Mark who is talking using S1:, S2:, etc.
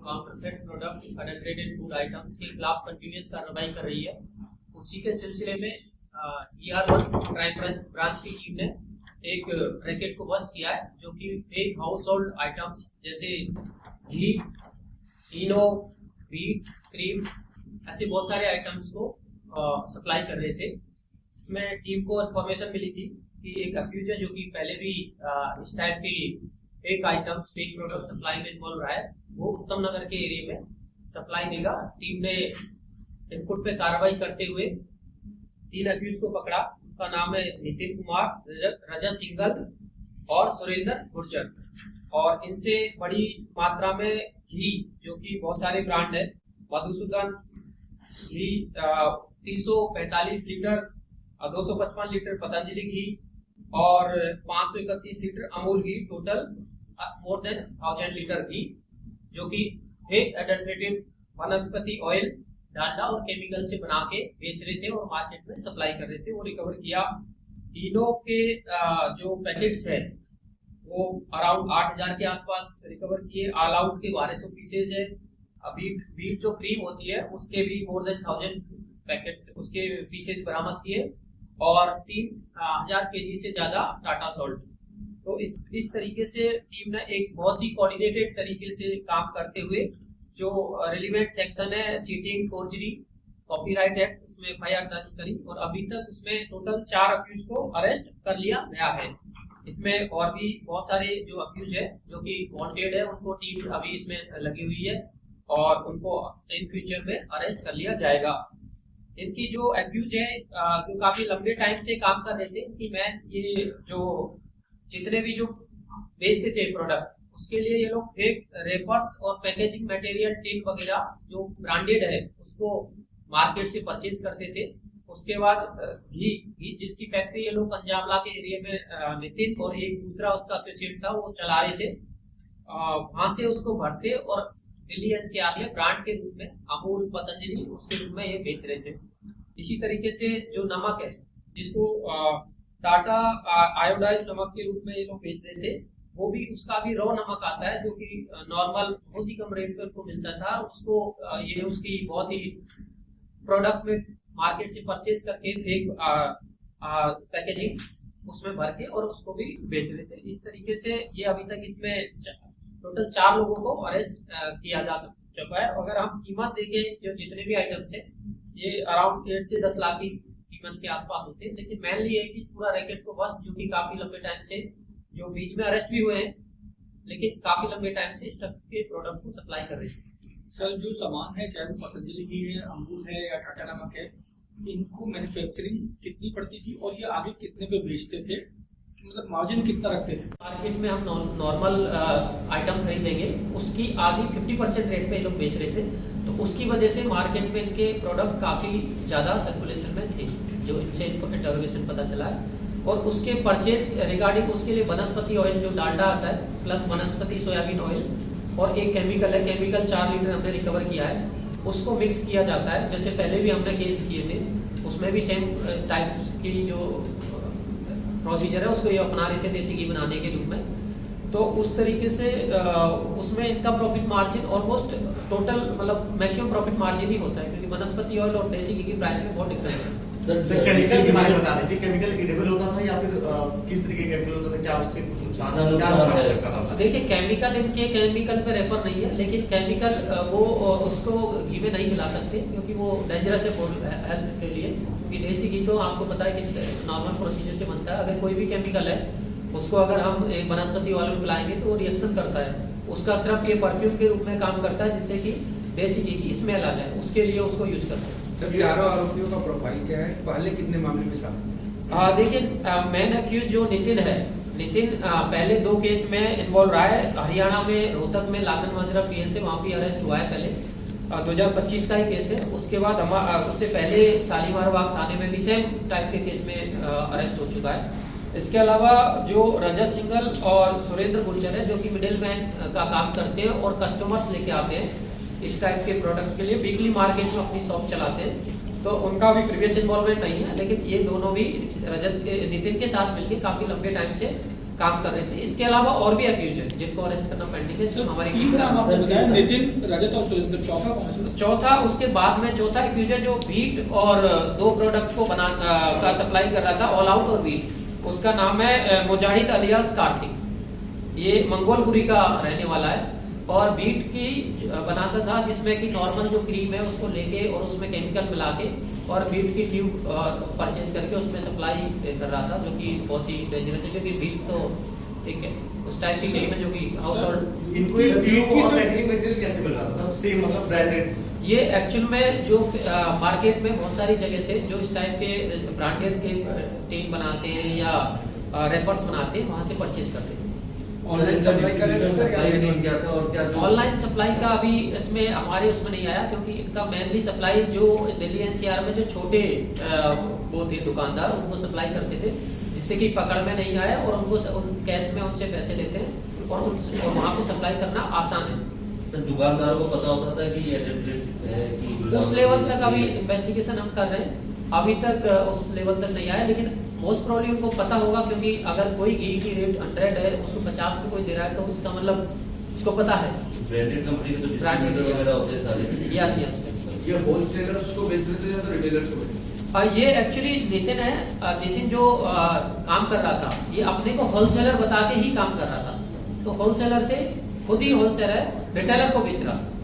S1: Counterfeit product, adulterated food items के खिलाफ continuous कार्रवाई कर रही है। उसी के सिलसिले में ER1 क्राइम ब्रांच की टीम ने एक रैकेट को बस्ट किया है, जो कि फेक हाउस होल्ड आइटम्स जैसे घी, इनो, व्हीट, क्रीम, ऐसे बहुत सारे आइटम्स को सप्लाई कर रहे थे। इसमें टीम को इंफॉर्मेशन मिली थी कि एक अक्यूज है जो कि पहले भी इस टाइप की fake items, fake product supply में इन्वॉल्व रहा है। वो उत्तम नगर के एरिया में सप्लाई देगा। टीम ने इनपुट पे कार्रवाई करते हुए 3 अक्यूज को पकड़ा। उनका नाम है नितिन कुमार, रजत सिंघल और सुरेंद्र गुर्जर। और इनसे बड़ी मात्रा में घी, जो कि बहुत सारे ब्रांड है, मधुसूदन घी 345 लीटर, 255 लीटर पतंजलि घी और 531 लीटर अमूल घी, टोटल मोर देन 1000 लीटर घी, जो कि फेक एडल्ट्रेटेड वनस्पति ऑयल, डालडा और केमिकल से बना के बेच रहे थे और मार्केट में सप्लाई कर रहे थे। वो रिकवर किया। इनो के जो पैकेट्स है वो अराउंड 8000 के आसपास रिकवर किए। ऑल आउट के 1200 पीसेज है। बीट जो क्रीम होती है उसके भी मोर देन 1000 पैकेट्स, उसके पीसेज बरामद किए और 3000 केजी से ज्यादा टाटा सॉल्ट। तो इस तरीके से टीम ने एक बहुत ही कोऑर्डिनेटेड तरीके से काम करते हुए जो रिलेवेंट सेक्शन है, चीटिंग, फोर्जरी, कॉपीराइट एक्ट, उसमें FIR दर्ज करी और अभी तक उसमें टोटल 4 अक्यूज को अरेस्ट कर लिया गया है। इसमें और भी बहुत सारे जो अक्यूज है जो कि वांटेड है, उनको टीम अभी इसमें लगी हुई है और उनको इन फ्यूचर में अरेस्ट कर लिया जाएगा। इनकी जो अक्यूज है जो काफी लंबे टाइम से काम कर रहे थे, इनकी मैन ये जो जितने भी जो बेचते थे प्रोडक्ट, उसके लिए ये लोग फेक रेपर्स और पैकेजिंग मटेरियल, टिन वगैरह जो ब्रांडेड है उसको मार्केट से परचेज करते थे। उसके बाद घी जिसकी फैक्ट्री ये लोग पंजाबला के एरिया में नितिन और एक दूसरा उसका एसोसिएट था वो चला रहे थे। वहां से उसको भरते और दिल्ली NCR में ब्रांड के रूप में अमूल, पतंजलि उसके रूप में ये बेच रहे थे। इसी तरीके से जो नमक है जिसको टाटा आयोडाइज नमक के रूप में ये लोग बेच रहे थे, वो भी उसका भी रॉ नमक आता है जो कि नॉर्मल बहुत ही कम रेट पर को मिलता था। उसको ये उसकी बहुत ही प्रोडक्ट में मार्केट से परचेज करके फेक पैकेजिंग उसमें भर के और उसको भी बेच रहे थे। इस तरीके से ये अभी तक इसमें टोटल 4 लोगों को अरेस्ट किया जा चुका है। अगर हम कीमत देखें जो जितने भी आइटम्स है ये अराउंड 8 से 10 लाख की कीमत के आसपास होते हैं। लेकिन मेनली ये कि पूरा रैकेट को बस जो कि काफी लंबे टाइम से जो बीच में अरेस्ट भी हुए हैं लेकिन काफी लंबे टाइम से इस टाइप के प्रोडक्ट को सप्लाई कर रहे थे।
S2: सर जो सामान है, चाहे वो पतंजलि की है, अमूल है या टाटा नमक है, इनको मैन्युफैक्चरिंग कितनी पड़ती थी और ये आगे कितने पे बेचते थे, मतलब मार्जिन कितना रखते थे?
S1: मार्केट में हम नॉर्मल आइटम खरीदेंगे उसकी आधी 50% रेट पे लोग बेच रहे थे। तो उसकी वजह से मार्केट में इनके प्रोडक्ट काफी ज्यादा सर्कुलेशन में थे, जो इनसे इनको इंटरोगेशन पता चला है। और उसके परचेज रिगार्डिंग उसके लिए वनस्पति ऑयल जो डालडा आता है प्लस वनस्पति सोयाबीन ऑयल और एक केमिकल है, केमिकल 4 लीटर हमने रिकवर किया है, उसको मिक्स किया जाता है। जैसे पहले भी हमने केस किए थे उसमें भी सेम टाइप की जो प्रोसीजर है उसको ये अपना रहे थे देसी घी बनाने के रूप में। तो उस तरीके से उसमें इनका प्रॉफिट मार्जिन ऑलमोस्ट टोटल मतलब मैक्सिमम प्रॉफिट मार्जिन ही होता है, क्योंकि वनस्पति ऑयल और देसी घी की प्राइस में बहुत डिफरेंस है।
S3: केमिकल के बारे में बता दीजिए, केमिकल एडिबल होता था या फिर किस तरीके के केमिकल होता था, क्या उससे कुछ नुकसान हो सकता था?
S1: देखिए केमिकल इनके केमिकल पे रेफर नहीं है, लेकिन केमिकल वो उसको घी में नहीं मिला सकते क्योंकि वो डेंजरस है हेल्थ के लिए। क्योंकि देसी घी तो आपको पता है कि नॉर्मल प्रोसीजर से बनता है। अगर कोई भी केमिकल है उसको अगर हम एक वनस्पति ऑयल में मिलाएंगे तो वो रिएक्शन करता है। उसका सिर्फ ये परफ्यूम के रूप में काम करता है जिससे कि देसी घी की स्मेल आ जाए, उसके लिए उसको यूज करते हैं।
S4: सर चारों आरोपियों का प्रोफाइल क्या है, पहले कितने मामले में सामने?
S1: देखिए मेन अक्यूज जो नितिन है, नितिन पहले 2 केस में इन्वॉल्व रहा है। हरियाणा में रोहतक में लाखन माजरा PS है, वहाँ भी अरेस्ट हुआ है पहले, 2025 का ही केस है। उसके बाद उससे पहले शालीमार बाग थाने में भी सेम टाइप के केस में अरेस्ट हो चुका है। इसके अलावा जो रजत सिंघल और सुरेंद्र गुर्जर है जो कि मिडिल मैन का काम करते हैं और कस्टमर्स लेके आते हैं इस टाइप के प्रोडक्ट के लिए, वीकली मार्केट में अपनी शॉप चलाते हैं। तो उनका भी प्रीवियस इन्वॉल्वमेंट नहीं है, लेकिन ये दोनों भी नितिन के साथ मिलकर काफी लंबे टाइम से काम कर रहे थे। इसके अलावा और भी अक्यूज है जिनको अरेस्ट करना पेंडिंग है,
S2: सर
S1: हमारी
S2: तीन
S1: टीम
S2: नाम
S1: का।
S2: आपने बताया, नितिन, रजत और सुरेंद्र, चौथा कौन है?
S1: चौथा उसके बाद में चौथा एक्यूज है जो वीट और दो प्रोडक्ट को बना का सप्लाई कर रहा था, ऑल आउट और वीट। उसका नाम है मुजाहिद अलियास कार्तिक। ये मंगोलपुरी का रहने वाला है और वीट की बनाता था, जिसमें कि नॉर्मल जो क्रीम है उसको लेके और उसमें केमिकल मिला के और वीट की ट्यूब परचेज करके उसमें सप्लाई कर रहा था, जो कि बहुत ही डेंजरस है क्योंकि वीट तो ठीक है उस टाइप की क्रीम है जो कि हाउस होल्ड।
S3: इनको ये ट्यूब और पैकेजिंग मटेरियल कैसे मिल रहा था सर? सेम मतलब ब्रांडेड?
S1: ये एक्चुअल में जो मार्केट में बहुत सारी जगह से जो इस टाइप के ब्रांडेड के टीम बनाते हैं या रैपर्स बनाते हैं, वहां से परचेज करते हैं।
S4: ऑनलाइन सप्लाई कर रहे थे सर,
S5: क्या था और क्या था?
S1: ऑनलाइन सप्लाई का अभी इसमें हमारे उसमें नहीं आया, क्योंकि इनका मेनली सप्लाई जो दिल्ली एनसीआर में जो छोटे वो थे दुकानदार, उनको सप्लाई करते थे, जिससे कि पकड़ में नहीं आया और उनको कैश में उनसे पैसे लेते हैं और वहाँ पे सप्लाई करना आसान है।
S5: तो दुकानदारों को पता होता था कि ये एडेप्टेड है कि
S1: उस लेवल तक अभी इन्वेस्टिगेशन हम कर रहे हैं, अभी तक उस लेवल तक नहीं आया, लेकिन मोस्ट प्रोबेबली उनको पता होगा, क्योंकि अगर कोई घी की रेट 100 है उसको 50 में कोई दे रहा है तो उसका मतलब उसको पता है।
S5: ब्रांडेड कंपनी के तो
S1: Branded,
S5: डिस्ट्रीब्यूटर वगैरह होते हैं सारे।
S1: Yes yes.
S3: ये होलसेलर्स को बेच रहे थे या फिर रिटेलर्स को बेच रहे थे?
S1: ये एक्चुअली नितिन है, नितिन जो काम कर रहा था, ये अपने को होलसेलर बता के ही काम कर रहा था, तो होलसेलर से खुद ही होलसेलर रिटेलर को बेच रहा था।